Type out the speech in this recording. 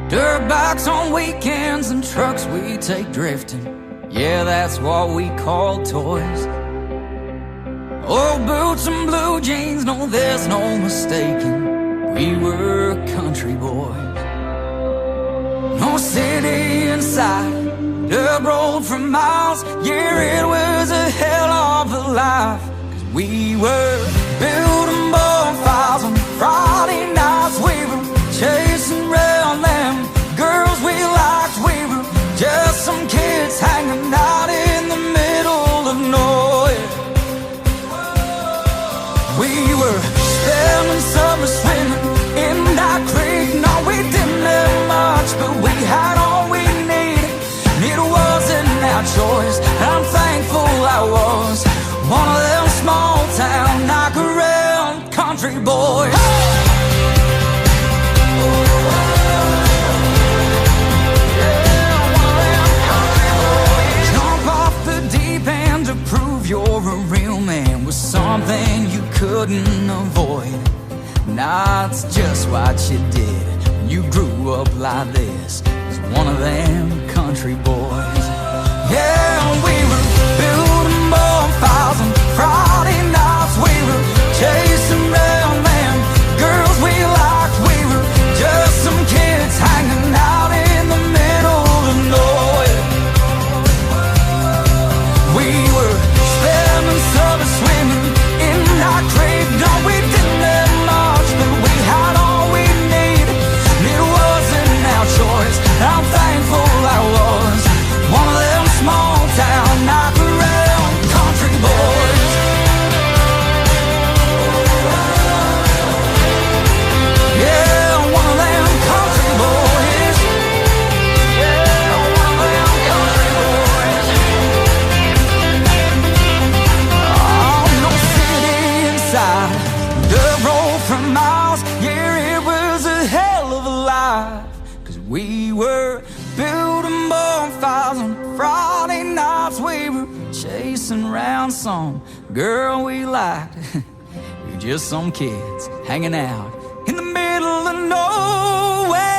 Dirt bikes on weekends and trucks we take drifting. Yeah, that's what we call toys. Old boots and blue jeans, no, there's no mistaking. We were country boys. No city inside, dirt road for miles. Yeah, it was a hell of a life. 'Cause we were building bonfires on Friday nights. We were chasing around them girls we liked. We were just some kids hanging out in the middle of nowhere. We were spending summer swimming in that creek. No, we didn't have much, but we had all we needed. And it wasn't our choice. I'm thankful I was one of them small town knock around country boys. To prove you're a real man was something you couldn't avoid. Nah, it's just what you did when you grew up like this, as one of them country boys. Yeah, we were building bonfires on Friday nights. We were chasing around them girls we liked. We were just some kids hanging out in the middle of nowhere. We were spending summer swimming in that creek. No, we didn't have much, but we had all we needed. And it wasn't our choice. I'm thankful I was one of them small town knock around country boys. Yeah, one of them country boys. Yeah, one of them country boys. The road for miles, yeah, it was a hell of a life. 'Cause we were building bonfires on Friday nights. We were chasing around some girl we liked. We were just some kids hanging out in the middle of nowhere.